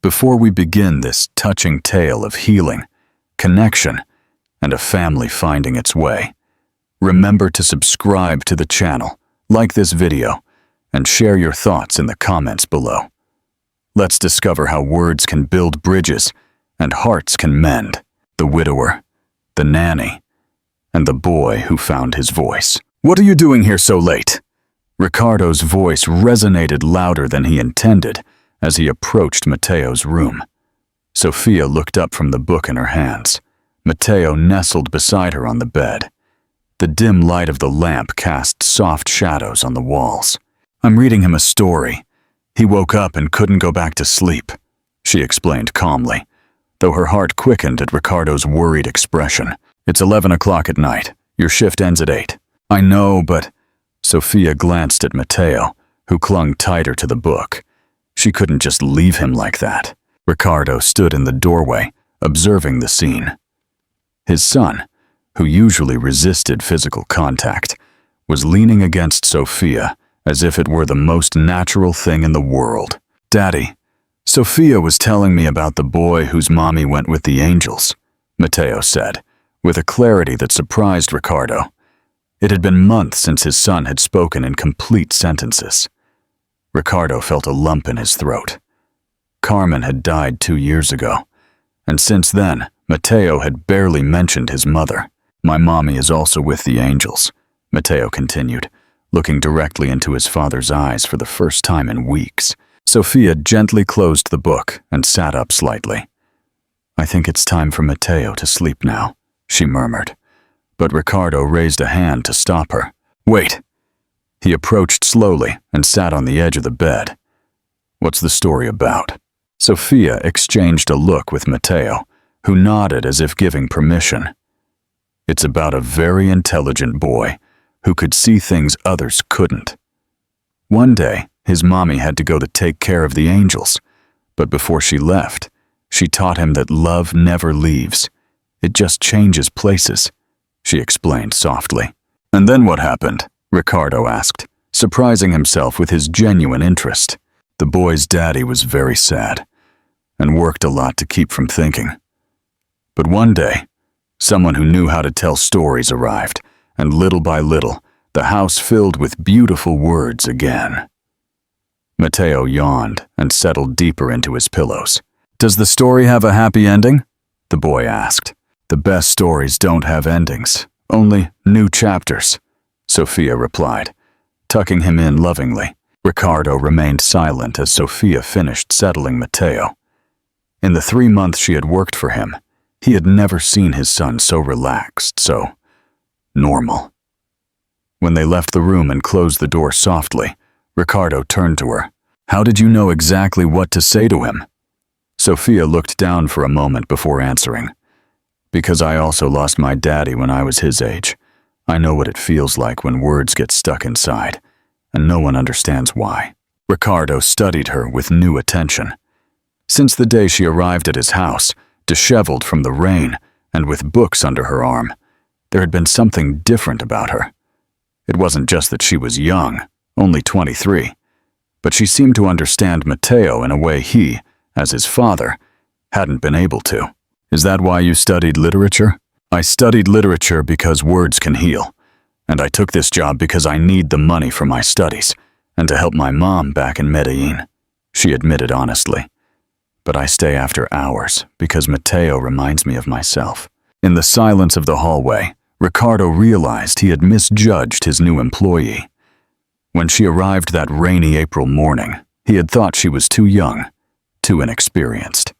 Before we begin this touching tale of healing, connection, and a family finding its way, remember to subscribe to the channel, like this video, and share your thoughts in the comments below. Let's discover how words can build bridges and hearts can mend. The widower, the nanny, and the boy who found his voice. "What are you doing here so late?" Ricardo's voice resonated louder than he intended as he approached Matteo's room. Sophia looked up from the book in her hands. Matteo nestled beside her on the bed. The dim light of the lamp cast soft shadows on the walls. "I'm reading him a story. He woke up and couldn't go back to sleep," she explained calmly, though her heart quickened at Ricardo's worried expression. "It's 11 o'clock at night. Your shift ends at 8. "I know, but—" Sophia glanced at Matteo, who clung tighter to the book. She couldn't just leave him like that. Ricardo stood in the doorway, observing the scene. His son, who usually resisted physical contact, was leaning against Sophia as if it were the most natural thing in the world. "Daddy, Sophia was telling me about the boy whose mommy went with the angels," Matteo said, with a clarity that surprised Ricardo. It had been months since his son had spoken in complete sentences. Ricardo felt a lump in his throat. Carmen had died 2 years ago, and since then, Matteo had barely mentioned his mother. "My mommy is also with the angels," Matteo continued, looking directly into his father's eyes for the first time in weeks. Sophia gently closed the book and sat up slightly. "I think it's time for Matteo to sleep now," she murmured, but Ricardo raised a hand to stop her. "Wait." He approached slowly and sat on the edge of the bed. "What's the story about?" Sophia exchanged a look with Matteo, who nodded as if giving permission. "It's about a very intelligent boy who could see things others couldn't. One day, his mommy had to go to take care of the angels, but before she left, she taught him that love never leaves. It just changes places," she explained softly. "And then what happened?" Ricardo asked, surprising himself with his genuine interest. "The boy's daddy was very sad and worked a lot to keep from thinking. But one day, someone who knew how to tell stories arrived, and little by little, the house filled with beautiful words again." Matteo yawned and settled deeper into his pillows. "Does the story have a happy ending?" the boy asked. "The best stories don't have endings, only new chapters," Sophia replied, tucking him in lovingly. Ricardo remained silent as Sophia finished settling Matteo. In the 3 months she had worked for him, he had never seen his son so relaxed, so normal. When they left the room and closed the door softly, Ricardo turned to her. "How did you know exactly what to say to him?" Sophia looked down for a moment before answering. "Because I also lost my daddy when I was his age. I know what it feels like when words get stuck inside, and no one understands why." Ricardo studied her with new attention. Since the day she arrived at his house, disheveled from the rain and with books under her arm, there had been something different about her. It wasn't just that she was young, only 23, but she seemed to understand Matteo in a way he, as his father, hadn't been able to. "Is that why you studied literature?" "I studied literature because words can heal, and I took this job because I need the money for my studies and to help my mom back in Medellin," she admitted honestly. "But I stay after hours because Matteo reminds me of myself." In the silence of the hallway, Ricardo realized he had misjudged his new employee. When she arrived that rainy April morning, he had thought she was too young, too inexperienced.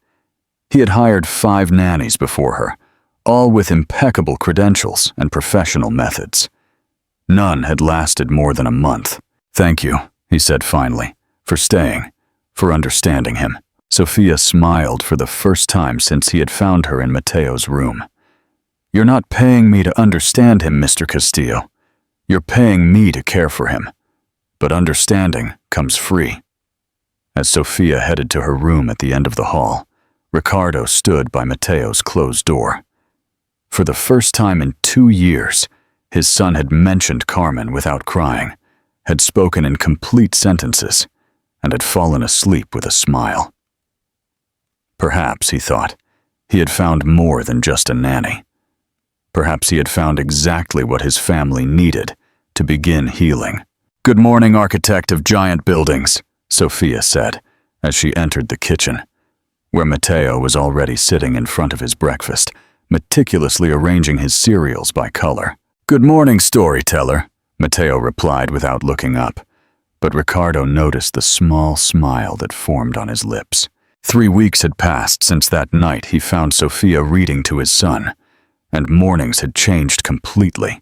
He had hired 5 nannies before her, all with impeccable credentials and professional methods. None had lasted more than a month. "Thank you," he said finally, "for staying, for understanding him." Sophia smiled for the first time since he had found her in Matteo's room. "You're not paying me to understand him, Mr. Castillo. You're paying me to care for him. But understanding comes free." As Sophia headed to her room at the end of the hall, Ricardo stood by Matteo's closed door. For the first time in 2 years, his son had mentioned Carmen without crying, had spoken in complete sentences, and had fallen asleep with a smile. Perhaps, he thought, he had found more than just a nanny. Perhaps he had found exactly what his family needed to begin healing. "Good morning, architect of giant buildings," Sophia said as she entered the kitchen, where Matteo was already sitting in front of his breakfast, meticulously arranging his cereals by color. "Good morning, storyteller," Matteo replied without looking up, but Ricardo noticed the small smile that formed on his lips. 3 weeks had passed since that night he found Sophia reading to his son, and mornings had changed completely.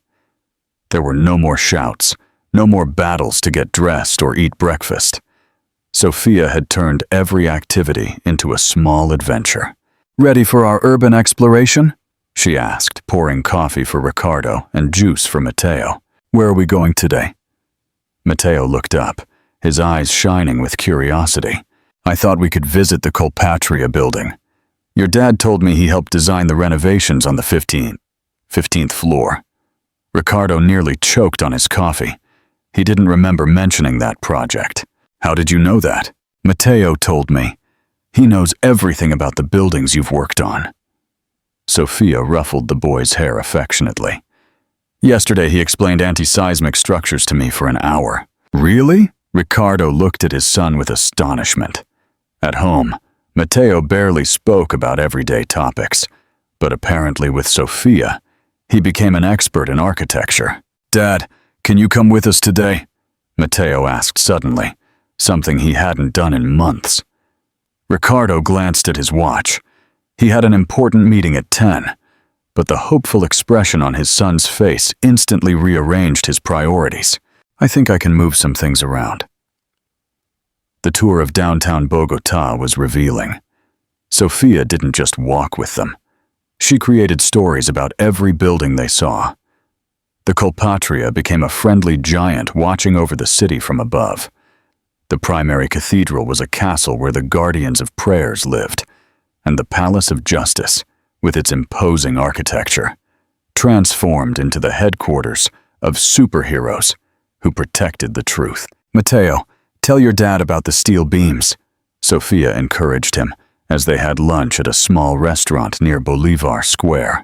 There were no more shouts, no more battles to get dressed or eat breakfast. Sophia had turned every activity into a small adventure. "Ready for our urban exploration?" she asked, pouring coffee for Ricardo and juice for Matteo. "Where are we going today?" Matteo looked up, his eyes shining with curiosity. "I thought we could visit the Colpatria building. Your dad told me he helped design the renovations on the 15th floor. Ricardo nearly choked on his coffee. He didn't remember mentioning that project. "How did you know that?" "Matteo told me. He knows everything about the buildings you've worked on." Sophia ruffled the boy's hair affectionately. "Yesterday he explained anti-seismic structures to me for an hour." "Really?" Ricardo looked at his son with astonishment. At home, Matteo barely spoke about everyday topics, but apparently with Sophia, he became an expert in architecture. "Dad, can you come with us today?" Matteo asked suddenly, something he hadn't done in months. Ricardo glanced at his watch. He had an important meeting at 10, but the hopeful expression on his son's face instantly rearranged his priorities. "I think I can move some things around." The tour of downtown Bogotá was revealing. Sophia didn't just walk with them. She created stories about every building they saw. The Colpatria became a friendly giant watching over the city from above. The primary cathedral was a castle where the guardians of prayers lived, and the Palace of Justice, with its imposing architecture, transformed into the headquarters of superheroes who protected the truth. "Matteo, tell your dad about the steel beams," Sophia encouraged him as they had lunch at a small restaurant near Bolivar Square.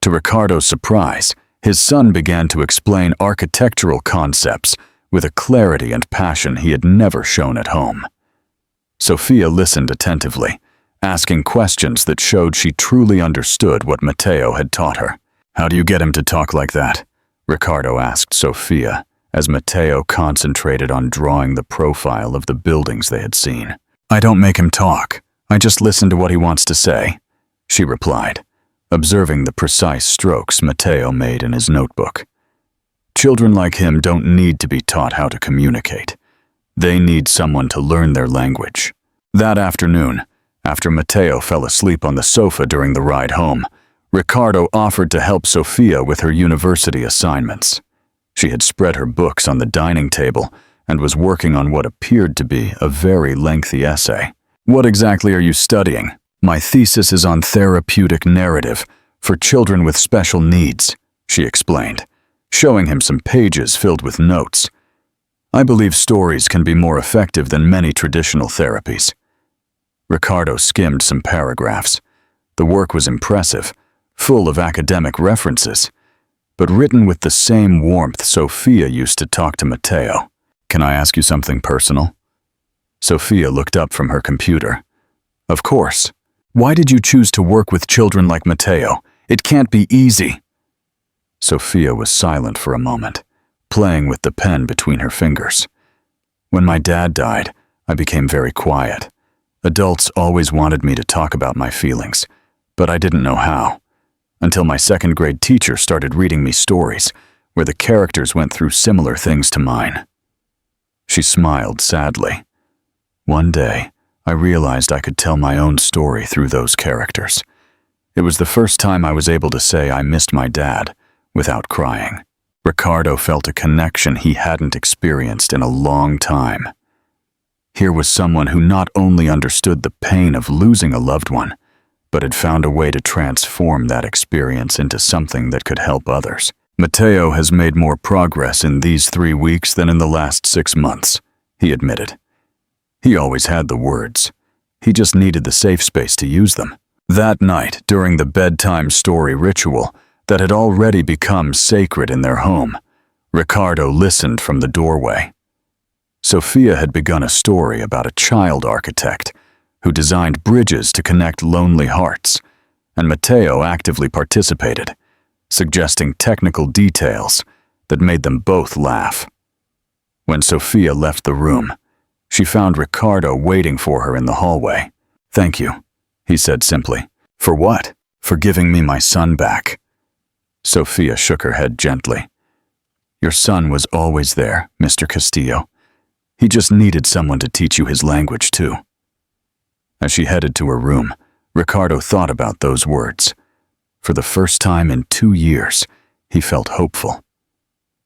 To Ricardo's surprise, his son began to explain architectural concepts with a clarity and passion he had never shown at home. Sophia listened attentively, asking questions that showed she truly understood what Matteo had taught her. "How do you get him to talk like that?" Ricardo asked Sophia, as Matteo concentrated on drawing the profile of the buildings they had seen. "I don't make him talk. I just listen to what he wants to say," she replied, observing the precise strokes Matteo made in his notebook. Children like him don't need to be taught how to communicate. They need someone to learn their language. That afternoon, after Matteo fell asleep on the sofa during the ride home, Ricardo offered to help Sophia with her university assignments. She had spread her books on the dining table and was working on what appeared to be a very lengthy essay. "What exactly are you studying?" "My thesis is on therapeutic narrative for children with special needs," she explained, showing him some pages filled with notes. "I believe stories can be more effective than many traditional therapies." Ricardo skimmed some paragraphs. The work was impressive, full of academic references, but written with the same warmth Sophia used to talk to Matteo. "Can I ask you something personal?" Sophia looked up from her computer. "Of course. Why did you choose to work with children like Matteo? It can't be easy." Sophia was silent for a moment, playing with the pen between her fingers. "When my dad died, I became very quiet. Adults always wanted me to talk about my feelings, but I didn't know how, until my second-grade teacher started reading me stories where the characters went through similar things to mine." She smiled sadly. "One day, I realized I could tell my own story through those characters. It was the first time I was able to say I missed my dad without crying." Ricardo felt a connection he hadn't experienced in a long time. Here was someone who not only understood the pain of losing a loved one, but had found a way to transform that experience into something that could help others. "Matteo has made more progress in these 3 weeks than in the last 6 months, he admitted. He always had the words, He just needed the safe space to use them. That night, during the bedtime story ritual that had already become sacred in their home, Ricardo listened from the doorway. Sophia had begun a story about a child architect who designed bridges to connect lonely hearts, and Mateo actively participated, suggesting technical details that made them both laugh. When Sophia left the room, she found Ricardo waiting for her in the hallway. "Thank you," he said simply. "For what?" "For giving me my son back." Sophia shook her head gently. "Your son was always there, Mr. Castillo. He just needed someone to teach you his language, too." As she headed to her room, Ricardo thought about those words. For the first time in 2 years, he felt hopeful.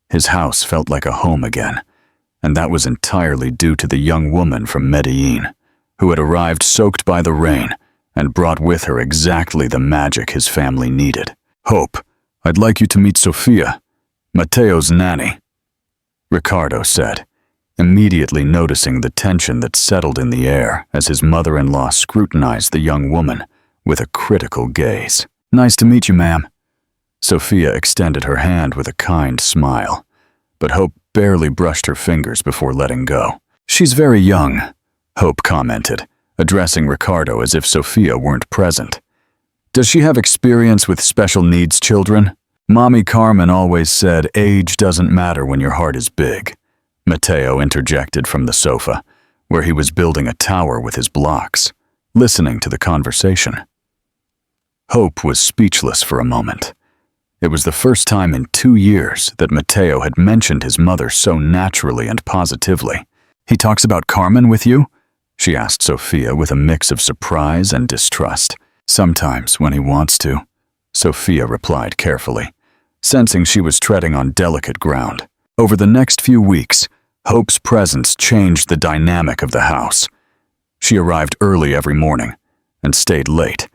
His house felt like a home again, and that was entirely due to the young woman from Medellin, who had arrived soaked by the rain and brought with her exactly the magic his family needed. "Hope, I'd like you to meet Sophia, Mateo's nanny," Ricardo said, immediately noticing the tension that settled in the air as his mother-in-law scrutinized the young woman with a critical gaze. "Nice to meet you, ma'am." Sophia extended her hand with a kind smile, but Hope barely brushed her fingers before letting go. "She's very young," Hope commented, addressing Ricardo as if Sophia weren't present. "Does she have experience with special needs children?" "Mommy Carmen always said age doesn't matter when your heart is big," Mateo interjected from the sofa, where he was building a tower with his blocks, listening to the conversation. Hope was speechless for a moment. It was the first time in 2 years that Mateo had mentioned his mother so naturally and positively. "He talks about Carmen with you?" she asked Sophia with a mix of surprise and distrust. "Sometimes, when he wants to," Sophia replied carefully, sensing she was treading on delicate ground. Over the next few weeks, Hope's presence changed the dynamic of the house. She arrived early every morning and stayed late,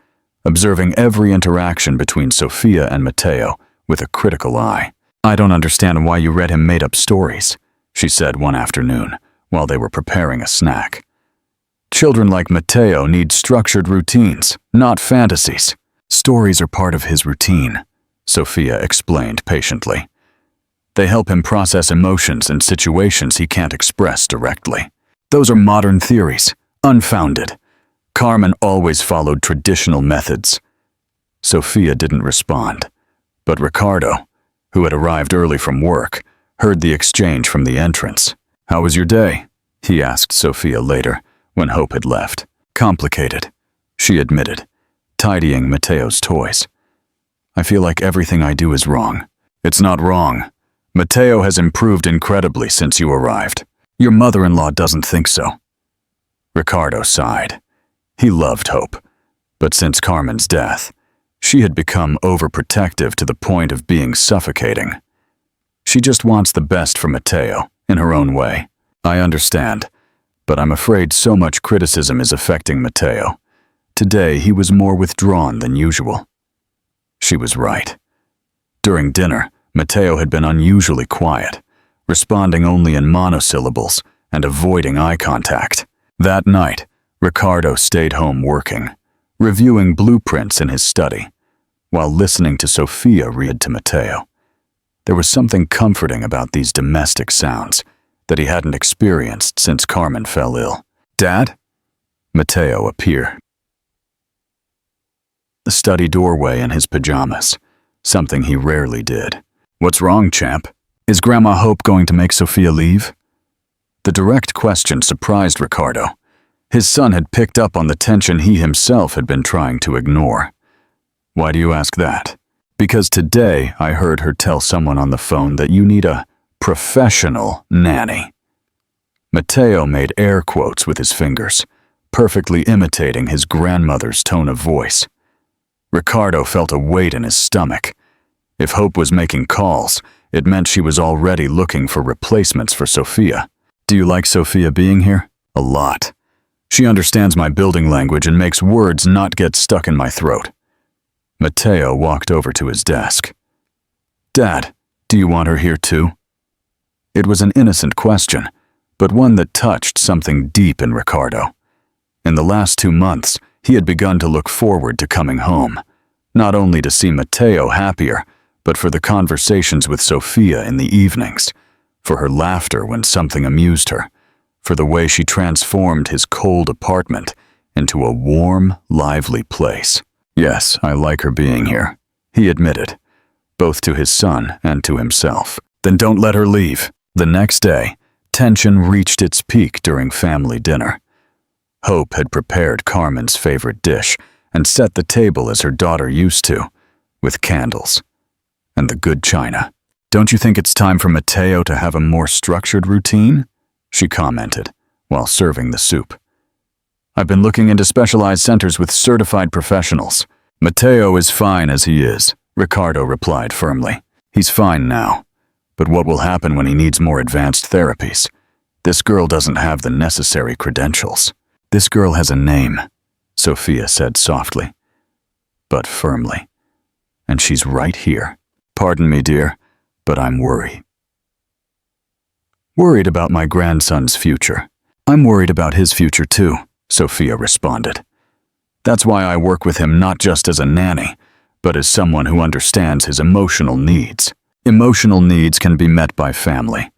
observing every interaction between Sophia and Mateo with a critical eye. "I don't understand why you read him made-up stories," she said one afternoon while they were preparing a snack. "Children like Mateo need structured routines, not fantasies." "Stories are part of his routine," Sophia explained patiently. "They help him process emotions and situations he can't express directly. Those are modern theories, unfounded. Carmen always followed traditional methods." Sophia didn't respond, but Ricardo, who had arrived early from work, heard the exchange from the entrance. "How was your day?" he asked Sophia later, when Hope had left. "Complicated," she admitted, tidying Mateo's toys. "I feel like everything I do is wrong." "It's not wrong. Mateo has improved incredibly since you arrived." "Your mother-in-law doesn't think so." Ricardo sighed. He loved Hope, but since Carmen's death, she had become overprotective to the point of being suffocating. She just wants the best for Mateo, in her own way. "I understand, but I'm afraid so much criticism is affecting Mateo. Today he was more withdrawn than usual." She was right. During dinner, Mateo had been unusually quiet, responding only in monosyllables and avoiding eye contact. That night, Ricardo stayed home working, reviewing blueprints in his study, while listening to Sophia read to Mateo. There was something comforting about these domestic sounds that he hadn't experienced since Carmen fell ill. "Dad?" Mateo appeared. The study doorway in his pajamas, something he rarely did. "What's wrong, champ? Is Grandma Hope going to make Sophia leave?" The direct question surprised Ricardo. His son had picked up on the tension he himself had been trying to ignore. "Why do you ask that?" "Because today I heard her tell someone on the phone that you need a professional nanny." Mateo made air quotes with his fingers, perfectly imitating his grandmother's tone of voice. Ricardo felt a weight in his stomach. If Hope was making calls, it meant she was already looking for replacements for Sophia. "Do you like Sophia being here?" "A lot. She understands my building language and makes words not get stuck in my throat." Mateo walked over to his desk. "Dad, do you want her here too?" It was an innocent question, but one that touched something deep in Ricardo. In the last 2 months, he had begun to look forward to coming home, not only to see Matteo happier, but for the conversations with Sophia in the evenings, for her laughter when something amused her, for the way she transformed his cold apartment into a warm, lively place. Yes, I like her being here, he admitted, both to his son and to himself. Then don't let her leave. The next day, tension reached its peak during family dinner. Hope had prepared Carmen's favorite dish and set the table as her daughter used to, with candles and the good china. "Don't you think it's time for Matteo to have a more structured routine?" she commented while serving the soup. "I've been looking into specialized centers with certified professionals. Matteo is fine as he is," Ricardo replied firmly. "He's fine now. But what will happen when he needs more advanced therapies? This girl doesn't have the necessary credentials." "This girl has a name," Sophia said softly, but firmly. "And she's right here. Pardon me, dear, but I'm worried." "Worried about my grandson's future. I'm worried about his future too," Sophia responded. "That's why I work with him not just as a nanny, but as someone who understands his emotional needs. Emotional needs can be met by family.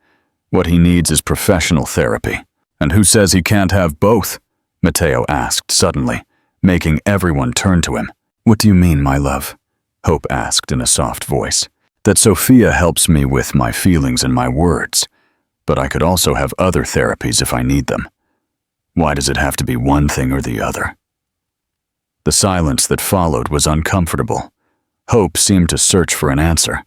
What he needs is professional therapy. And who says he can't have both?" Matteo asked suddenly, making everyone turn to him. "What do you mean, my love?" Hope asked in a soft voice. "That Sophia helps me with my feelings and my words, but I could also have other therapies if I need them. Why does it have to be one thing or the other?" The silence that followed was uncomfortable. Hope seemed to search for an answer,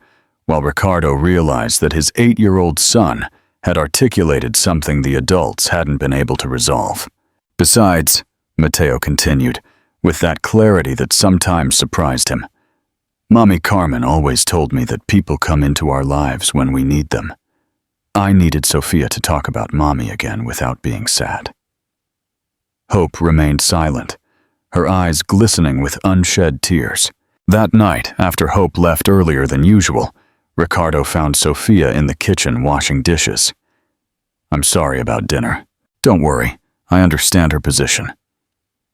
while Ricardo realized that his 8-year-old son had articulated something the adults hadn't been able to resolve. "Besides," Matteo continued, with that clarity that sometimes surprised him, "Mommy Carmen always told me that people come into our lives when we need them. I needed Sophia to talk about Mommy again without being sad." Hope remained silent, her eyes glistening with unshed tears. That night, after Hope left earlier than usual, Ricardo found Sophia in the kitchen washing dishes. "I'm sorry about dinner. Don't worry, I understand her position."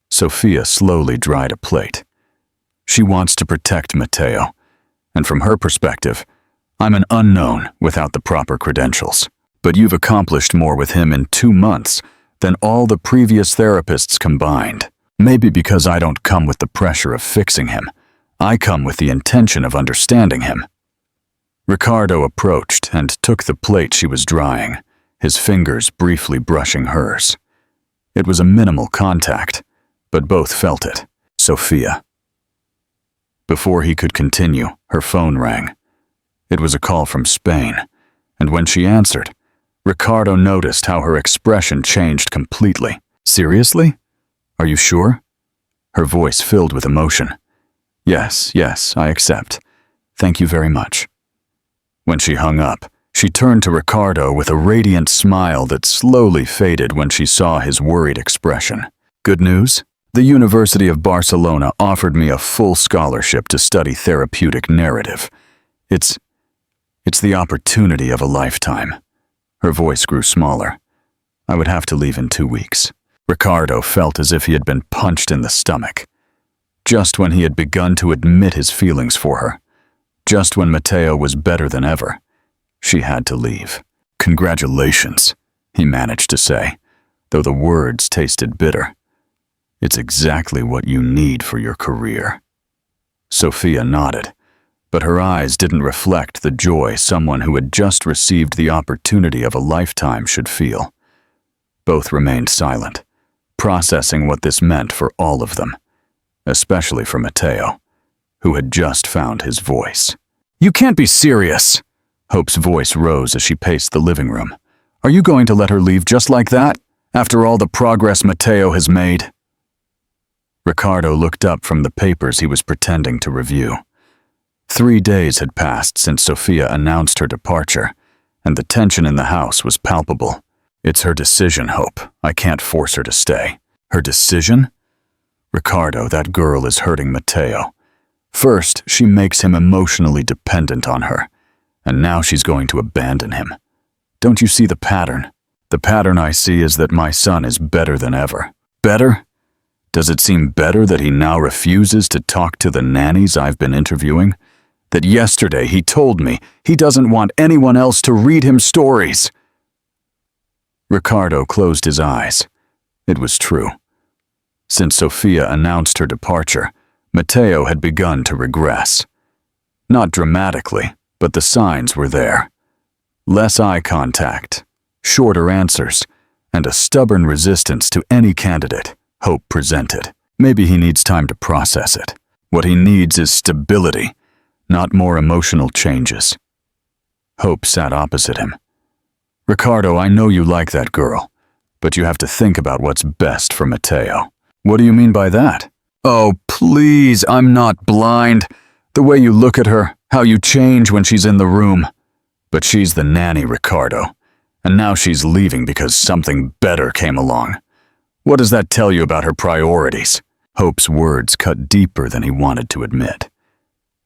Sophia slowly dried a plate. "She wants to protect Matteo, and from her perspective, I'm an unknown without the proper credentials. But you've accomplished more with him in 2 months than all the previous therapists combined. Maybe because I don't come with the pressure of fixing him. I come with the intention of understanding him." Ricardo approached and took the plate she was drying, his fingers briefly brushing hers. It was a minimal contact, but both felt it. Sophia. Before he could continue, her phone rang. It was a call from Spain, and when she answered, Ricardo noticed how her expression changed completely. "Seriously? Are you sure?" Her voice filled with emotion. Yes, I accept. Thank you very much." When she hung up, she turned to Ricardo with a radiant smile that slowly faded when she saw his worried expression. "Good news? The University of Barcelona offered me a full scholarship to study therapeutic narrative. It's the opportunity of a lifetime." Her voice grew smaller. "I would have to leave in 2 weeks." Ricardo felt as if he had been punched in the stomach. Just when he had begun to admit his feelings for her, just when Matteo was better than ever, she had to leave. "Congratulations," he managed to say, though the words tasted bitter. "It's exactly what you need for your career." Sophia nodded, but her eyes didn't reflect the joy someone who had just received the opportunity of a lifetime should feel. Both remained silent, processing what this meant for all of them, especially for Matteo, who had just found his voice. "You can't be serious!" Hope's voice rose as she paced the living room. "Are you going to let her leave just like that, after all the progress Matteo has made?" Ricardo looked up from the papers he was pretending to review. 3 days had passed since Sophia announced her departure, and the tension in the house was palpable. "It's her decision, Hope. I can't force her to stay." "Her decision?" "Ricardo, that girl is hurting Matteo. First, she makes him emotionally dependent on her, and now she's going to abandon him. Don't you see the pattern? The pattern I see is that my son is better than ever." "Better? Does it seem better that he now refuses to talk to the nannies I've been interviewing? That yesterday he told me he doesn't want anyone else to read him stories? Ricardo closed his eyes. It was true. Since Sophia announced her departure, Matteo had begun to regress. Not dramatically, but the signs were there. Less eye contact, shorter answers, and a stubborn resistance to any candidate Hope presented. Maybe he needs time to process it. What he needs is stability, not more emotional changes. Hope sat opposite him. Ricardo, I know you like that girl, but you have to think about what's best for Matteo. What do you mean by that? Oh, please, I'm not blind. The way you look at her, how you change when she's in the room. But she's the nanny, Ricardo, and now she's leaving because something better came along. What does that tell you about her priorities? Hope's words cut deeper than he wanted to admit.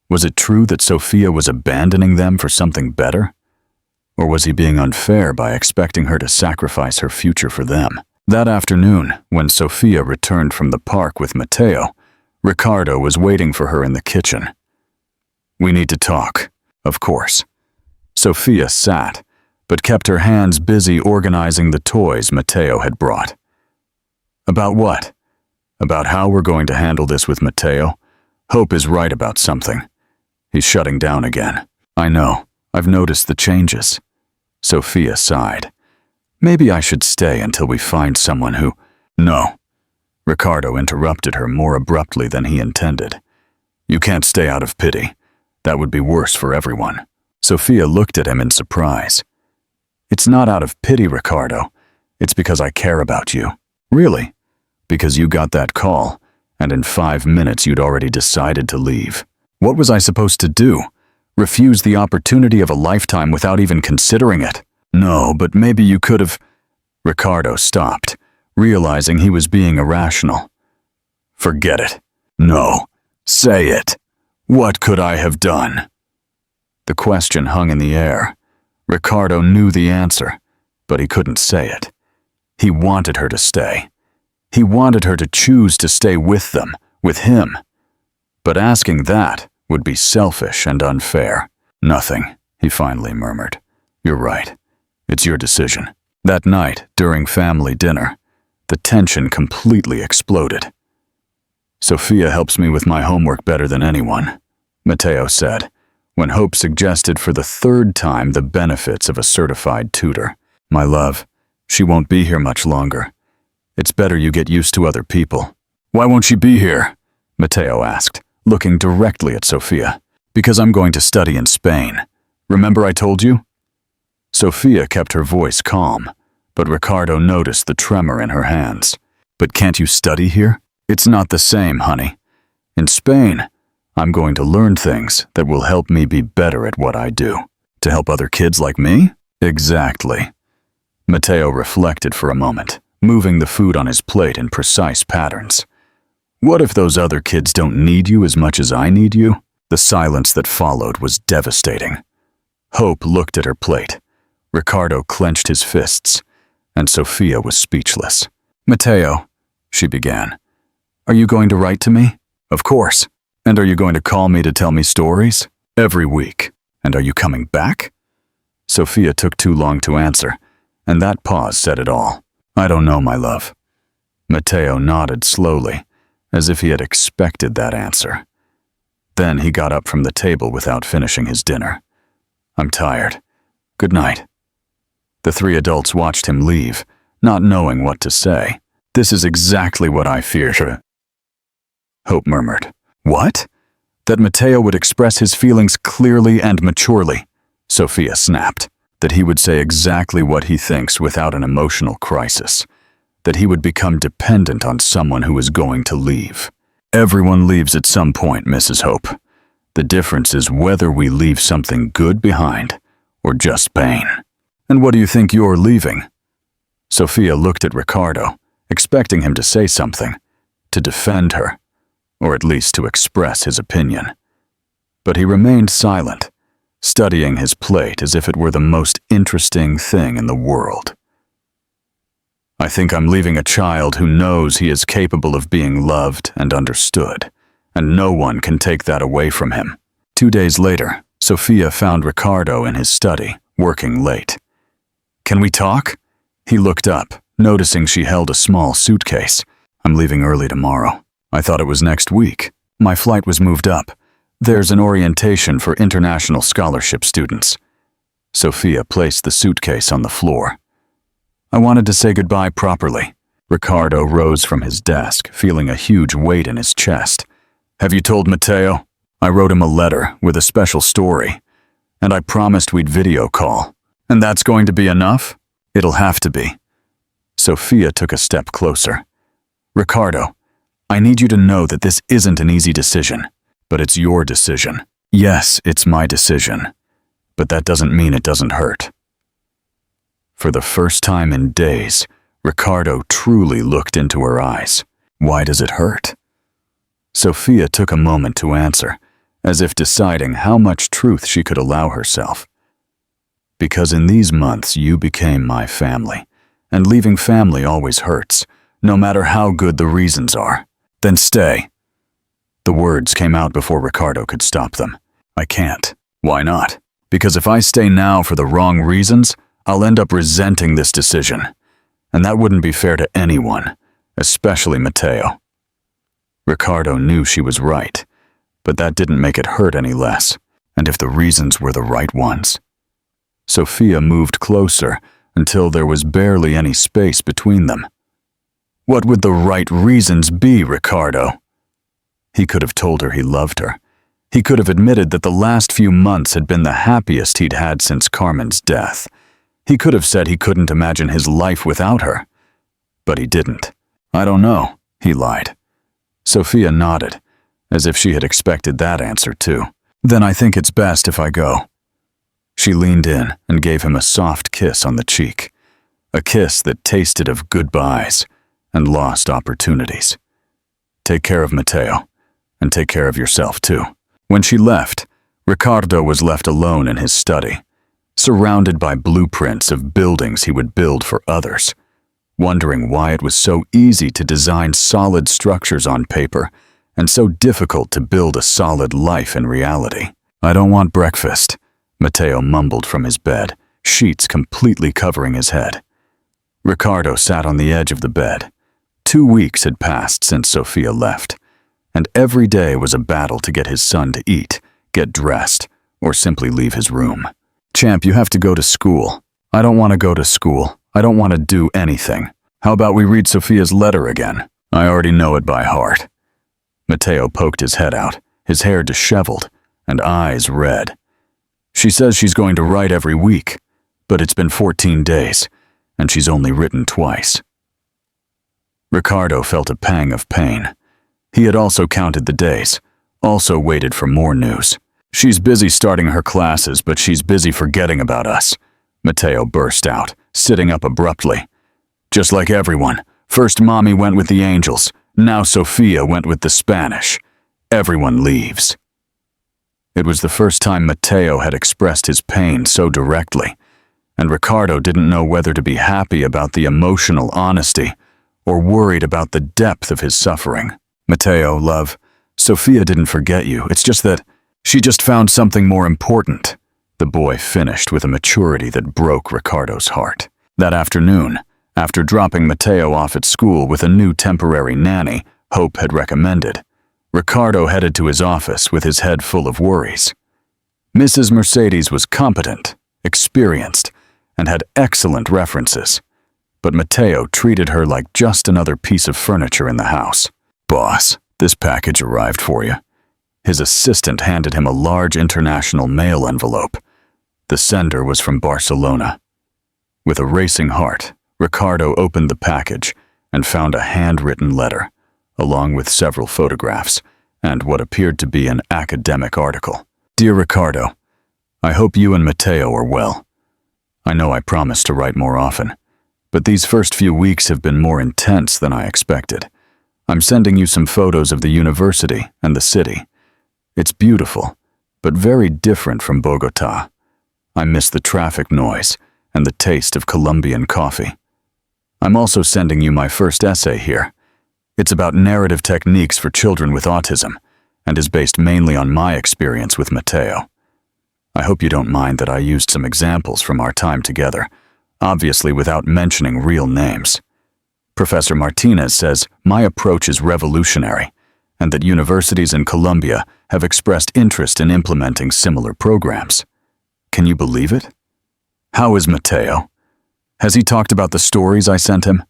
Was it true that Sophia was abandoning them for something better? Or was he being unfair by expecting her to sacrifice her future for them? That afternoon, when Sophia returned from the park with Matteo, Ricardo was waiting for her in the kitchen. We need to talk, of course. Sophia sat, but kept her hands busy organizing the toys Matteo had brought. About what? About how we're going to handle this with Matteo? Hope is right about something. He's shutting down again. I know. I've noticed the changes. Sophia sighed. Maybe I should stay until we find someone who... No. Ricardo interrupted her more abruptly than he intended. You can't stay out of pity. That would be worse for everyone. Sophia looked at him in surprise. It's not out of pity, Ricardo. It's because I care about you. Really? Because you got that call, and in 5 minutes you'd already decided to leave. What was I supposed to do? Refuse the opportunity of a lifetime without even considering it? No, but maybe you could have... Ricardo stopped, realizing he was being irrational. Forget it. No. Say it. What could I have done? The question hung in the air. Ricardo knew the answer, but he couldn't say it. He wanted her to stay. He wanted her to choose to stay with them, with him. But asking that would be selfish and unfair. Nothing, he finally murmured. You're right. It's your decision. That night, during family dinner, the tension completely exploded. Sophia helps me with my homework better than anyone, Matteo said, when Hope suggested for the 3rd time the benefits of a certified tutor. My love, she won't be here much longer. It's better you get used to other people. Why won't she be here? Matteo asked, looking directly at Sophia. Because I'm going to study in Spain. Remember I told you? Sophia kept her voice calm, but Ricardo noticed the tremor in her hands. But can't you study here? It's not the same, honey. In Spain, I'm going to learn things that will help me be better at what I do. To help other kids like me? Exactly. Matteo reflected for a moment, moving the food on his plate in precise patterns. What if those other kids don't need you as much as I need you? The silence that followed was devastating. Hope looked at her plate. Ricardo clenched his fists, and Sophia was speechless. Matteo, she began, are you going to write to me? Of course. And are you going to call me to tell me stories? Every week. And are you coming back? Sophia took too long to answer, and that pause said it all. I don't know, my love. Matteo nodded slowly, as if he had expected that answer. Then he got up from the table without finishing his dinner. I'm tired. Good night. The 3 adults watched him leave, not knowing what to say. This is exactly what I feared. Hope murmured. What? That Matteo would express his feelings clearly and maturely, Sophia snapped. That he would say exactly what he thinks without an emotional crisis. That he would become dependent on someone who is going to leave. Everyone leaves at some point, Mrs. Hope. The difference is whether we leave something good behind or just pain. And what do you think you're leaving? Sophia looked at Ricardo, expecting him to say something, to defend her, or at least to express his opinion. But he remained silent, studying his plate as if it were the most interesting thing in the world. I think I'm leaving a child who knows he is capable of being loved and understood, and no one can take that away from him. 2 days later, Sophia found Ricardo in his study, working late. Can we talk? He looked up, noticing she held a small suitcase. I'm leaving early tomorrow. I thought it was next week. My flight was moved up. There's an orientation for international scholarship students. Sophia placed the suitcase on the floor. I wanted to say goodbye properly. Ricardo rose from his desk, feeling a huge weight in his chest. Have you told Matteo? I wrote him a letter with a special story, and I promised we'd video call. And that's going to be enough? It'll have to be. Sophia took a step closer. Ricardo, I need you to know that this isn't an easy decision, but it's your decision. Yes, it's my decision, but that doesn't mean it doesn't hurt. For the first time in days, Ricardo truly looked into her eyes. Why does it hurt? Sophia took a moment to answer, as if deciding how much truth she could allow herself. Because in these months you became my family, and leaving family always hurts, no matter how good the reasons are. Then stay. The words came out before Ricardo could stop them. I can't. Why not? Because if I stay now for the wrong reasons, I'll end up resenting this decision. And that wouldn't be fair to anyone, especially Matteo. Ricardo knew she was right, but that didn't make it hurt any less. And if the reasons were the right ones? Sophia moved closer until there was barely any space between them. What would the right reasons be, Ricardo? He could have told her he loved her. He could have admitted that the last few months had been the happiest he'd had since Carmen's death. He could have said he couldn't imagine his life without her. But he didn't. I don't know, he lied. Sophia nodded, as if she had expected that answer too. Then I think it's best if I go. She leaned in and gave him a soft kiss on the cheek, a kiss that tasted of goodbyes and lost opportunities. Take care of Matteo, and take care of yourself too. When she left, Ricardo was left alone in his study, surrounded by blueprints of buildings he would build for others, wondering why it was so easy to design solid structures on paper and so difficult to build a solid life in reality. I don't want breakfast, Matteo mumbled from his bed, sheets completely covering his head. Ricardo sat on the edge of the bed. 2 weeks had passed since Sophia left, and every day was a battle to get his son to eat, get dressed, or simply leave his room. Champ, you have to go to school. I don't want to go to school. I don't want to do anything. How about we read Sophia's letter again? I already know it by heart. Matteo poked his head out, his hair disheveled, and eyes red. She says she's going to write every week, but it's been 14 days, and she's only written twice. Ricardo felt a pang of pain. He had also counted the days, also waited for more news. She's busy starting her classes, but she's busy forgetting about us, Matteo burst out, sitting up abruptly. Just like everyone, first Mommy went with the Angels, now Sophia went with the Spanish. Everyone leaves. It was the first time Matteo had expressed his pain so directly, and Ricardo didn't know whether to be happy about the emotional honesty or worried about the depth of his suffering. Matteo, love, Sophia didn't forget you. It's just that she just found something more important, the boy finished with a maturity that broke Ricardo's heart. That afternoon, after dropping Matteo off at school with a new temporary nanny Hope had recommended, Ricardo headed to his office with his head full of worries. Mrs. Mercedes was competent, experienced, and had excellent references, but Matteo treated her like just another piece of furniture in the house. Boss, this package arrived for you. His assistant handed him a large international mail envelope. The sender was from Barcelona. With a racing heart, Ricardo opened the package and found a handwritten letter, along with several photographs and what appeared to be an academic article. Dear Ricardo, I hope you and Matteo are well. I know I promised to write more often, but these first few weeks have been more intense than I expected. I'm sending you some photos of the university and the city. It's beautiful, but very different from Bogotá. I miss the traffic noise and the taste of Colombian coffee. I'm also sending you my first essay here. It's about narrative techniques for children with autism, and is based mainly on my experience with Matteo. I hope you don't mind that I used some examples from our time together, obviously without mentioning real names. Professor Martinez says my approach is revolutionary, and that universities in Colombia have expressed interest in implementing similar programs. Can you believe it? How is Matteo? Has he talked about the stories I sent him?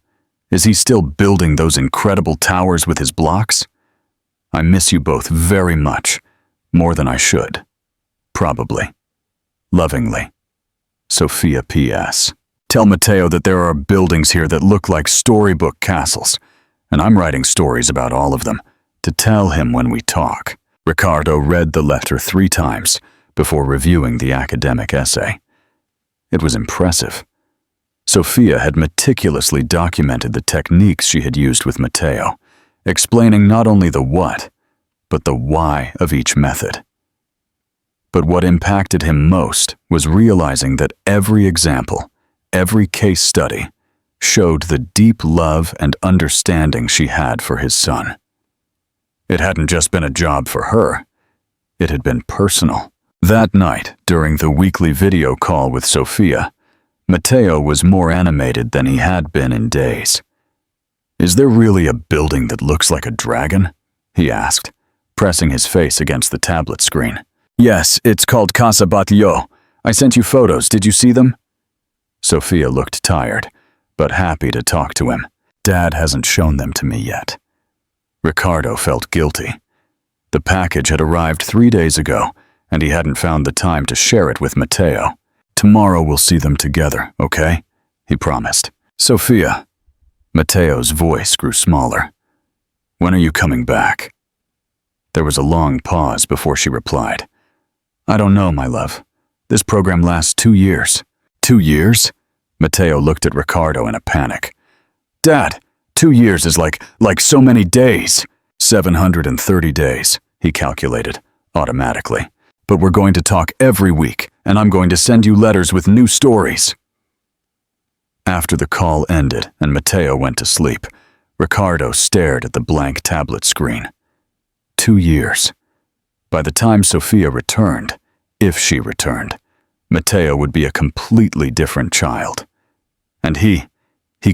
Is he still building those incredible towers with his blocks? I miss you both very much, more than I should. Probably. Lovingly. Sophia P.S. Tell Matteo that there are buildings here that look like storybook castles, and I'm writing stories about all of them, to tell him when we talk. Ricardo read the letter 3 times before reviewing the academic essay. It was impressive. Sophia had meticulously documented the techniques she had used with Matteo, explaining not only the what, but the why of each method. But what impacted him most was realizing that every example, every case study, showed the deep love and understanding she had for his son. It hadn't just been a job for her. It had been personal. That night, during the weekly video call with Sophia, Matteo was more animated than he had been in days. "Is there really a building that looks like a dragon?" he asked, pressing his face against the tablet screen. "Yes, it's called Casa Batlló. I sent you photos. Did you see them?" Sophia looked tired, but happy to talk to him. Dad hasn't shown them to me yet. Ricardo felt guilty. The package had arrived 3 days ago, and he hadn't found the time to share it with Matteo. "Tomorrow we'll see them together, okay?" he promised. "Sophia." Matteo's voice grew smaller. "When are you coming back?" There was a long pause before she replied. "I don't know, my love. This program lasts 2 years. 2 years? Matteo looked at Ricardo in a panic. "Dad, 2 years is like so many days." 730 days, he calculated, automatically. "But we're going to talk every week, and I'm going to send you letters with new stories." After the call ended and Matteo went to sleep, Ricardo stared at the blank tablet screen. 2 years. By the time Sophia returned, if she returned, Matteo would be a completely different child. And he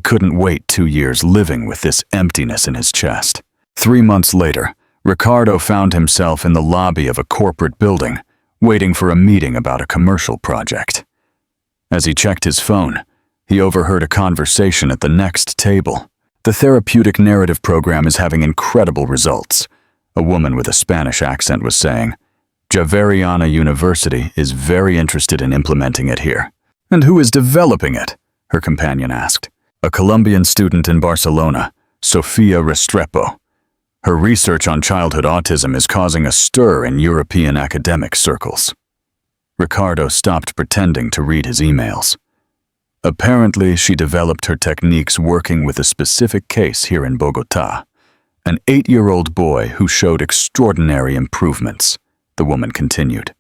couldn't wait 2 years living with this emptiness in his chest. 3 months later, Ricardo found himself in the lobby of a corporate building, waiting for a meeting about a commercial project. As he checked his phone, he overheard a conversation at the next table. "The therapeutic narrative program is having incredible results," a woman with a Spanish accent was saying. "Javeriana University is very interested in implementing it here." "And who is developing it?" her companion asked. "A Colombian student in Barcelona, Sofia Restrepo. Her research on childhood autism is causing a stir in European academic circles." Ricardo stopped pretending to read his emails. "Apparently, she developed her techniques working with a specific case here in Bogotá. An 8-year-old boy who showed extraordinary improvements," the woman continued.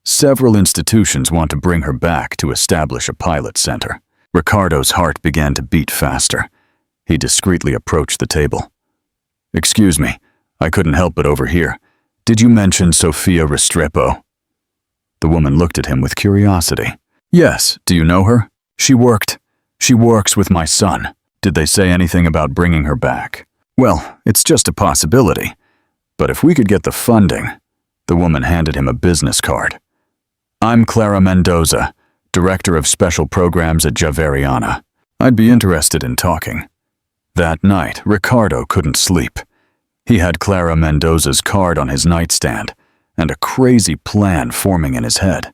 "Several institutions want to bring her back to establish a pilot center." Ricardo's heart began to beat faster. He discreetly approached the table. "Excuse me, I couldn't help but overhear. Did you mention Sofia Restrepo?" The woman looked at him with curiosity. "Yes, do you know her? She works with my son. Did they say anything about bringing her back?" "Well, it's just a possibility. But if we could get the funding..." The woman handed him a business card. "I'm Clara Mendoza, Director of Special Programs at Javeriana. I'd be interested in talking." That night, Ricardo couldn't sleep. He had Clara Mendoza's card on his nightstand, and a crazy plan forming in his head.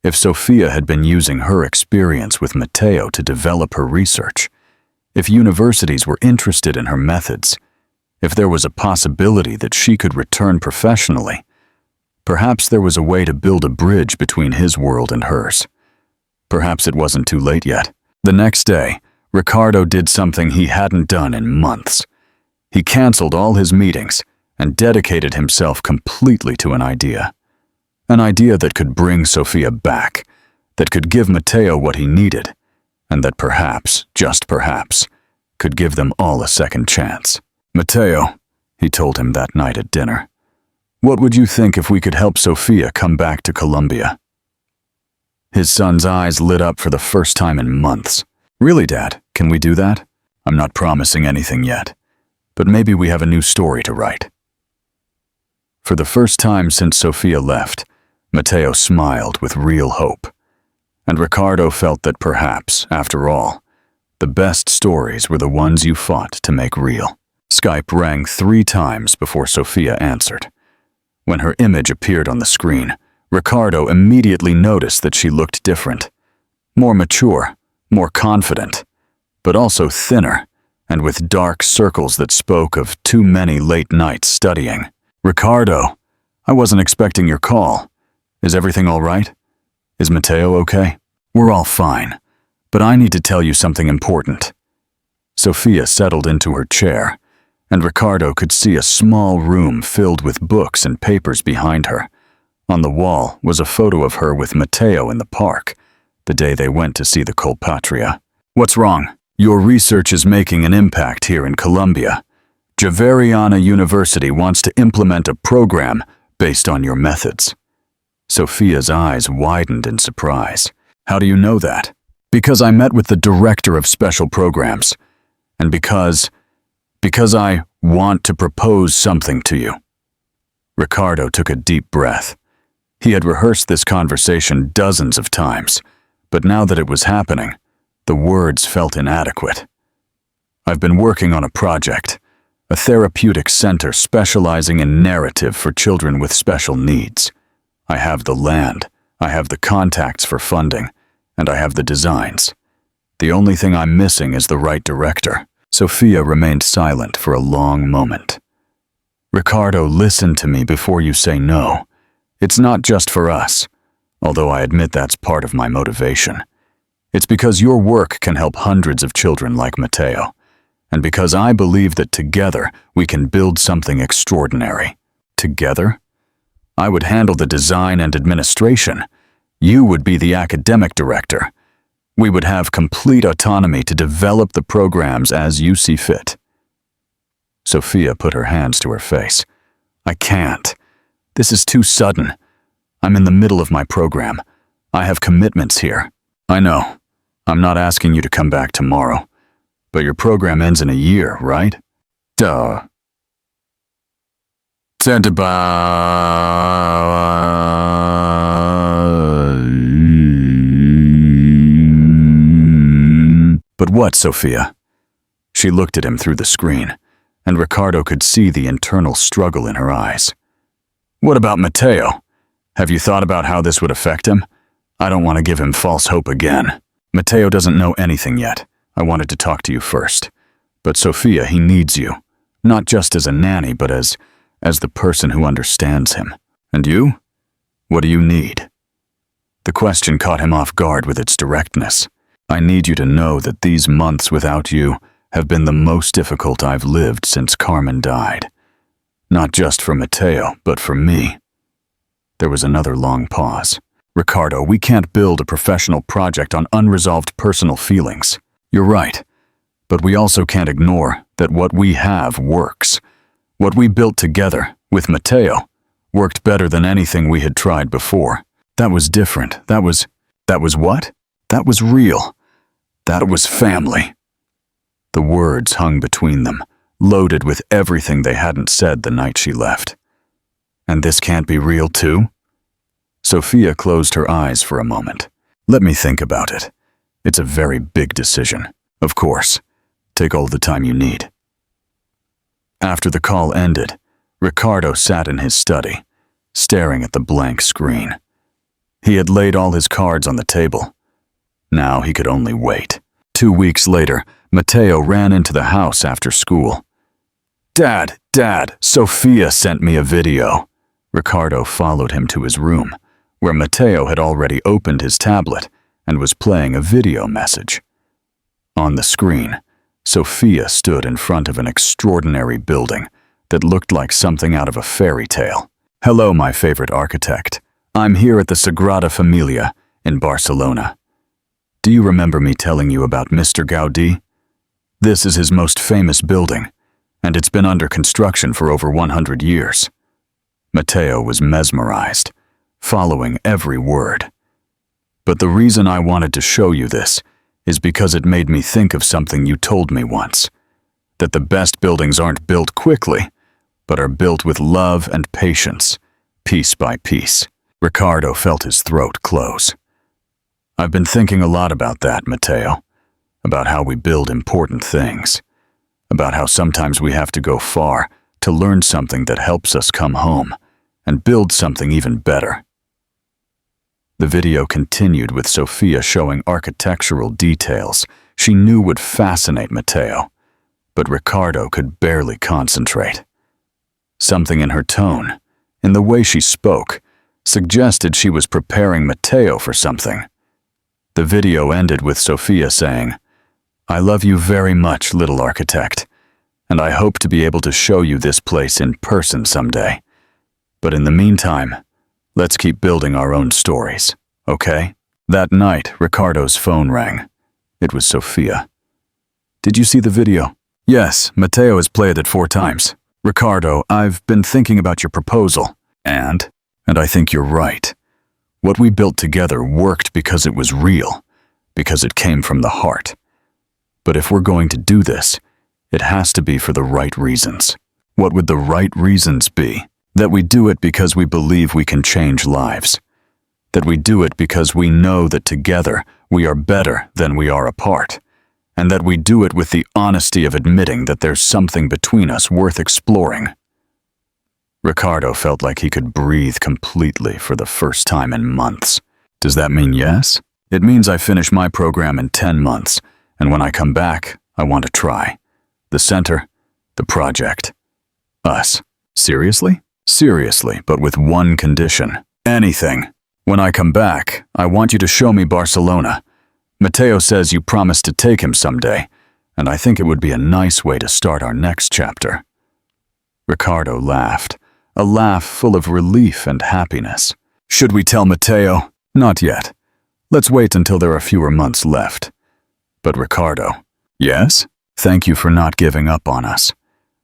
If Sophia had been using her experience with Matteo to develop her research, if universities were interested in her methods, if there was a possibility that she could return professionally, perhaps there was a way to build a bridge between his world and hers. Perhaps it wasn't too late yet. The next day, Ricardo did something he hadn't done in months. He canceled all his meetings and dedicated himself completely to an idea. An idea that could bring Sophia back, that could give Matteo what he needed, and that perhaps, just perhaps, could give them all a second chance. "Matteo," he told him that night at dinner, "what would you think if we could help Sofia come back to Colombia?" His son's eyes lit up for the first time in months. "Really, Dad? Can we do that? I'm not promising anything yet, but maybe we have a new story to write." For the first time since Sofia left, Matteo smiled with real hope. And Ricardo felt that perhaps, after all, the best stories were the ones you fought to make real. Skype rang 3 times before Sofia answered. When her image appeared on the screen, Ricardo immediately noticed that she looked different. More mature, more confident, but also thinner, and with dark circles that spoke of too many late nights studying. "Ricardo, I wasn't expecting your call. Is everything all right? Is Matteo okay?" "We're all fine, but I need to tell you something important." Sofia settled into her chair, and Ricardo could see a small room filled with books and papers behind her. On the wall was a photo of her with Matteo in the park, the day they went to see the Colpatria. "What's wrong?" "Your research is making an impact here in Colombia. Javeriana University wants to implement a program based on your methods." Sofia's eyes widened in surprise. "How do you know that?" "Because I met with the director of special programs, and because I want to propose something to you." Ricardo took a deep breath. He had rehearsed this conversation dozens of times, but now that it was happening, the words felt inadequate. "I've been working on a project, a therapeutic center specializing in narrative for children with special needs. I have the land, I have the contacts for funding, and I have the designs. The only thing I'm missing is the right director." Sofia remained silent for a long moment. "Ricardo, listen to me before you say no. It's not just for us, although I admit that's part of my motivation. It's because your work can help hundreds of children like Matteo, and because I believe that together we can build something extraordinary." "Together?" "I would handle the design and administration. You would be the academic director. We would have complete autonomy to develop the programs as you see fit." Sofia put her hands to her face. "I can't. This is too sudden. I'm in the middle of my program. I have commitments here." "I know. I'm not asking you to come back tomorrow. But your program ends in a year, right?" "Duh." "But what, Sofia?" She looked at him through the screen, and Ricardo could see the internal struggle in her eyes. "What about Matteo? Have you thought about how this would affect him? I don't want to give him false hope again." "Matteo doesn't know anything yet. I wanted to talk to you first. But Sofia, he needs you, not just as a nanny, but as the person who understands him. And you? What do you need?" The question caught him off guard with its directness. "I need you to know that these months without you have been the most difficult I've lived since Carmen died. Not just for Matteo, but for me." There was another long pause. "Ricardo, we can't build a professional project on unresolved personal feelings. You're right, but we also can't ignore that what we have works. What we built together, with Matteo, worked better than anything we had tried before. That was different. That was what? That was real. That was family." The words hung between them, loaded with everything they hadn't said the night she left. "And this can't be real too?" Sofia closed her eyes for a moment. "Let me think about it. It's a very big decision. Of course. Take all the time you need." After the call ended, Ricardo sat in his study, staring at the blank screen. He had laid all his cards on the table. Now he could only wait. 2 weeks later, Matteo ran into the house after school. Dad, Sofia sent me a video." Ricardo followed him to his room, where Matteo had already opened his tablet and was playing a video message. On the screen, Sofia stood in front of an extraordinary building that looked like something out of a fairy tale. "Hello, my favorite architect. I'm here at the Sagrada Familia in Barcelona. Do Do you remember me telling you about Mr. Gaudí? This is his most famous building, and it's been under construction for over 100 years. Matteo was mesmerized, following every word. But the reason I wanted to show you this is because it made me think of something you told me once, that the best buildings aren't built quickly, but are built with love and patience, piece by piece. Ricardo felt his throat close. I've been thinking a lot about that, Matteo, about how we build important things, about how sometimes we have to go far to learn something that helps us come home and build something even better. The video continued with Sofia showing architectural details she knew would fascinate Matteo, but Ricardo could barely concentrate. Something in her tone, in the way she spoke, suggested she was preparing Matteo for something. The video ended with Sofia saying, "I love you very much, little architect, and I hope to be able to show you this place in person someday. But in the meantime, let's keep building our own stories, okay?" That night, Ricardo's phone rang. It was Sofia. "Did you see the video?" "Yes, Matteo has played it 4 times. Ricardo, I've been thinking about your proposal, and I think you're right. What we built together worked because it was real, because it came from the heart. But if we're going to do this, it has to be for the right reasons." What would the right reasons be? That we do it because we believe we can change lives. That we do it because we know that together we are better than we are apart. And that we do it with the honesty of admitting that there's something between us worth exploring. Ricardo felt like he could breathe completely for the first time in months. Does that mean yes? It means I finish my program in 10 months, and when I come back, I want to try. The center, the project, us. Seriously? Seriously, but with one condition. Anything. When I come back, I want you to show me Barcelona. Matteo says you promised to take him someday, and I think it would be a nice way to start our next chapter. Ricardo laughed, a laugh full of relief and happiness. Should we tell Matteo? Not yet. Let's wait until there are fewer months left. But Ricardo, yes? Thank you for not giving up on us.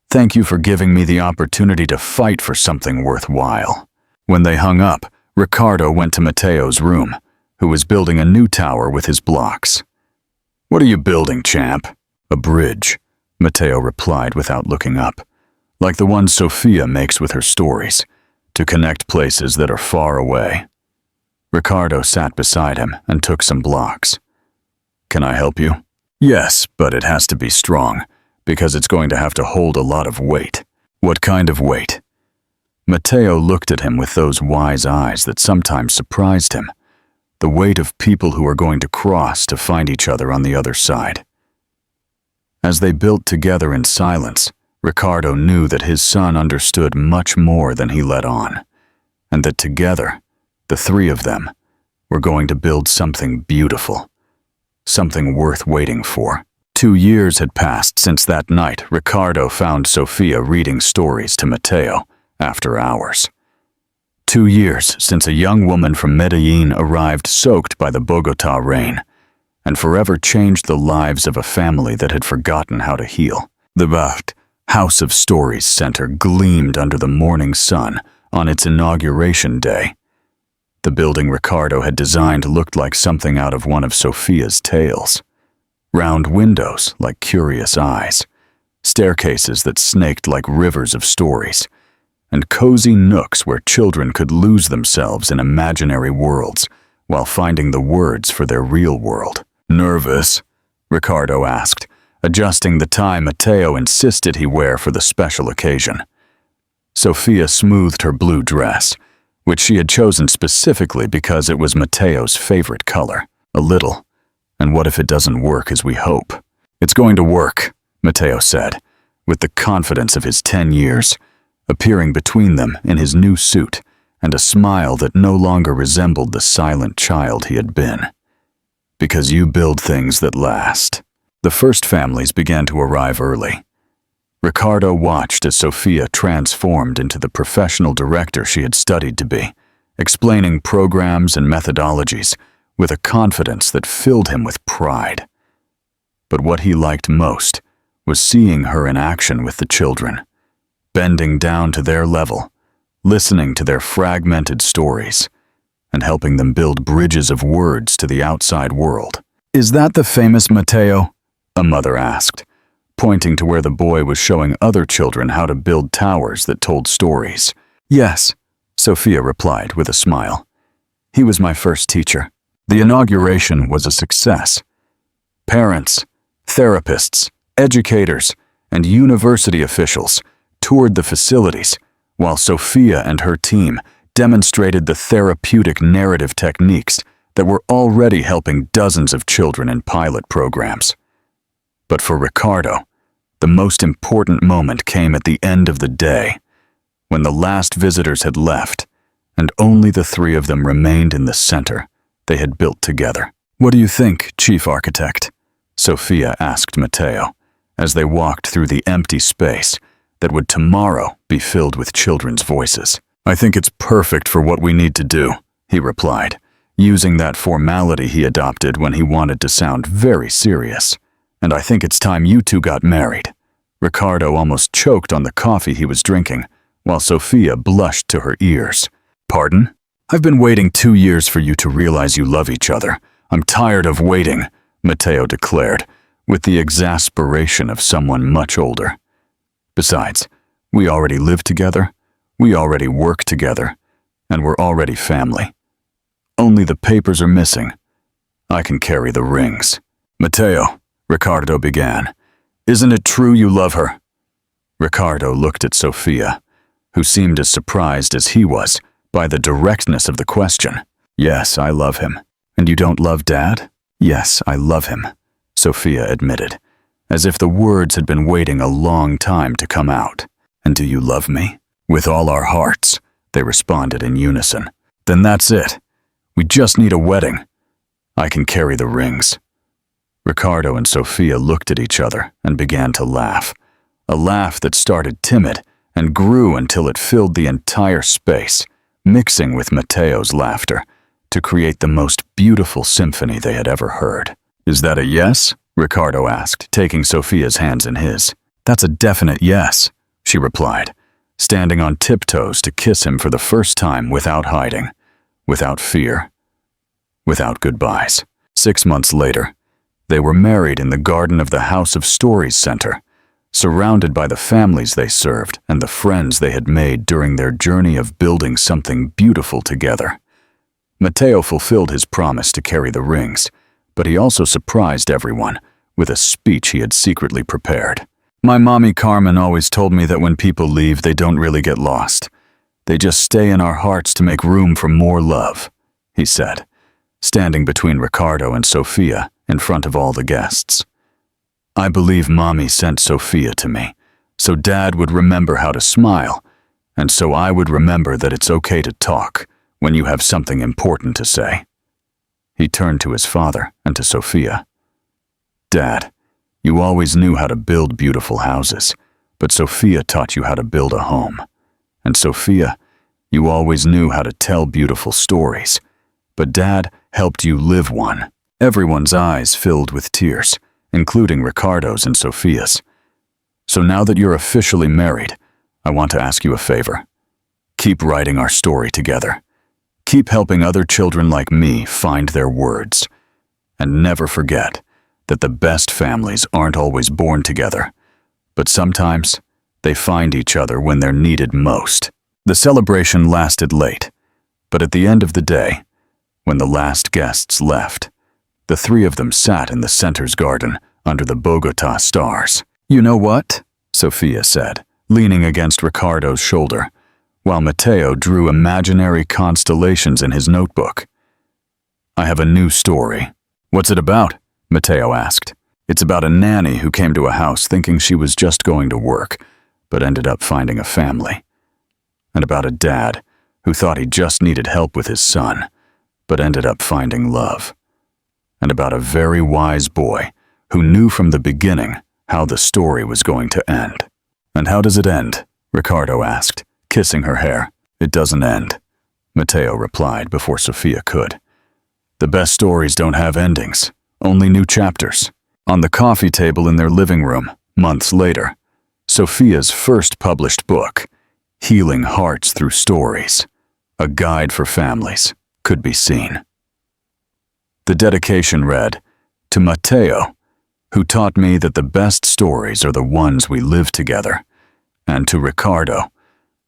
Thank you for giving me the opportunity to fight for something worthwhile. When they hung up, Ricardo went to Matteo's room, who was building a new tower with his blocks. "What are you building, champ?" "A bridge," Matteo replied without looking up, "like the one Sofia makes with her stories, to connect places that are far away." Ricardo sat beside him and took some blocks. "Can I help you?" "Yes, but it has to be strong, because it's going to have to hold a lot of weight." "What kind of weight?" Matteo looked at him with those wise eyes that sometimes surprised him, the weight of people who are going to cross to find each other on the other side. As they built together in silence, Ricardo knew that his son understood much more than he let on, and that together, the 3 of them, were going to build something beautiful, something worth waiting for. 2 years had passed since that night Ricardo found Sofia reading stories to Matteo after hours. 2 years since a young woman from Medellin arrived soaked by the Bogotá rain, and forever changed the lives of a family that had forgotten how to heal. The House of Stories Center gleamed under the morning sun on its inauguration day. The building Ricardo had designed looked like something out of one of Sofia's tales. Round windows like curious eyes, staircases that snaked like rivers of stories, and cozy nooks where children could lose themselves in imaginary worlds while finding the words for their real world. "Nervous?" Ricardo asked, adjusting the tie Matteo insisted he wear for the special occasion. Sofia smoothed her blue dress, which she had chosen specifically because it was Matteo's favorite color. "A little. And what if it doesn't work as we hope?" "It's going to work," Matteo said, with the confidence of his 10 years, appearing between them in his new suit and a smile that no longer resembled the silent child he had been. "Because you build things that last." The first families began to arrive early. Ricardo watched as Sofia transformed into the professional director she had studied to be, explaining programs and methodologies, with a confidence that filled him with pride. But what he liked most was seeing her in action with the children, bending down to their level, listening to their fragmented stories, and helping them build bridges of words to the outside world. "Is that the famous Matteo?" a mother asked, pointing to where the boy was showing other children how to build towers that told stories. "Yes," Sophia replied with a smile. "He was my first teacher." The inauguration was a success. Parents, therapists, educators, and university officials toured the facilities, while Sophia and her team demonstrated the therapeutic narrative techniques that were already helping dozens of children in pilot programs. But for Ricardo, the most important moment came at the end of the day, when the last visitors had left, and only the three of them remained in the center they had built together. "What do you think, Chief Architect?" Sophia asked Matteo, as they walked through the empty space that would tomorrow be filled with children's voices. "I think it's perfect for what we need to do," he replied, using that formality he adopted when he wanted to sound very serious. "And I think it's time you two got married." Ricardo almost choked on the coffee he was drinking, while Sophia blushed to her ears. "Pardon? I've been waiting 2 years for you to realize you love each other. I'm tired of waiting," Matteo declared, with the exasperation of someone much older. "Besides, we already live together, we already work together, and we're already family. Only the papers are missing. I can carry the rings." "Matteo," Ricardo began, "isn't it true you love her?" Ricardo looked at Sophia, who seemed as surprised as he was by the directness of the question. "Yes, I love him." "And you don't love Dad?" "Yes, I love him," Sophia admitted, as if the words had been waiting a long time to come out. "And do you love me?" "With all our hearts," they responded in unison. "Then that's it. We just need a wedding. I can carry the rings." Ricardo and Sophia looked at each other and began to laugh, a laugh that started timid and grew until it filled the entire space, mixing with Matteo's laughter to create the most beautiful symphony they had ever heard. "Is that a yes?" Ricardo asked, taking Sophia's hands in his. "That's a definite yes," she replied, standing on tiptoes to kiss him for the first time without hiding, without fear, without goodbyes. 6 months later, they were married in the garden of the House of Stories Center, surrounded by the families they served and the friends they had made during their journey of building something beautiful together. Matteo fulfilled his promise to carry the rings, but he also surprised everyone with a speech he had secretly prepared. "My mommy Carmen always told me that when people leave, they don't really get lost. They just stay in our hearts to make room for more love," he said, standing between Ricardo and Sophia in front of all the guests. "I believe Mommy sent Sophia to me, so Dad would remember how to smile, and so I would remember that it's okay to talk when you have something important to say." He turned to his father and to Sophia. "Dad, you always knew how to build beautiful houses, but Sophia taught you how to build a home. And Sophia, you always knew how to tell beautiful stories, but Dad helped you live one." Everyone's eyes filled with tears, including Ricardo's and Sophia's. "So now that you're officially married, I want to ask you a favor. Keep writing our story together. Keep helping other children like me find their words. And never forget that the best families aren't always born together, but sometimes they find each other when they're needed most." The celebration lasted late, but at the end of the day, when the last guests left, the three of them sat in the center's garden under the Bogota stars. "You know what?" Sophia said, leaning against Ricardo's shoulder, while Matteo drew imaginary constellations in his notebook. "I have a new story." "What's it about?" Matteo asked. "It's about a nanny who came to a house thinking she was just going to work, but ended up finding a family. And about a dad who thought he just needed help with his son, but ended up finding love. And about a very wise boy who knew from the beginning how the story was going to end." "And how does it end?" Ricardo asked, kissing her hair. "It doesn't end," Matteo replied before Sophia could. The best stories don't have endings, only new chapters. On the coffee table in their living room, months later, Sophia's first published book, Healing Hearts Through Stories, a guide for families, could be seen. The dedication read, "To Matteo, who taught me that the best stories are the ones we live together, and to Ricardo,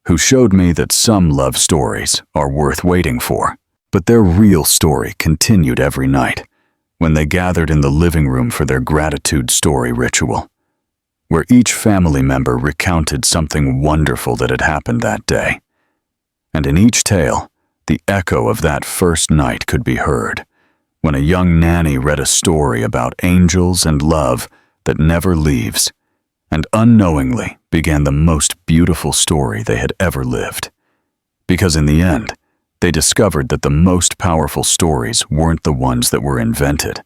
who showed me that some love stories are worth waiting for." But their real story continued every night when they gathered in the living room for their gratitude story ritual, where each family member recounted something wonderful that had happened that day. And in each tale, the echo of that first night could be heard, when a young nanny read a story about angels and love that never leaves, and unknowingly began the most beautiful story they had ever lived. Because in the end, they discovered that the most powerful stories weren't the ones that were invented,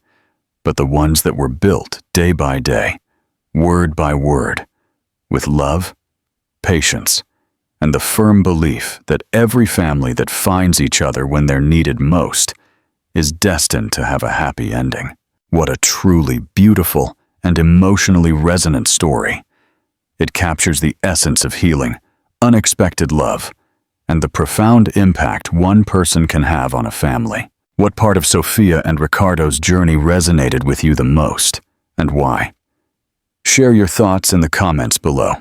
but the ones that were built day by day, word by word, with love, patience, and the firm belief that every family that finds each other when they're needed most is destined to have a happy ending. What a truly beautiful and emotionally resonant story. It captures the essence of healing, unexpected love, and the profound impact one person can have on a family. What part of Sophia and Ricardo's journey resonated with you the most, and why? Share your thoughts in the comments below.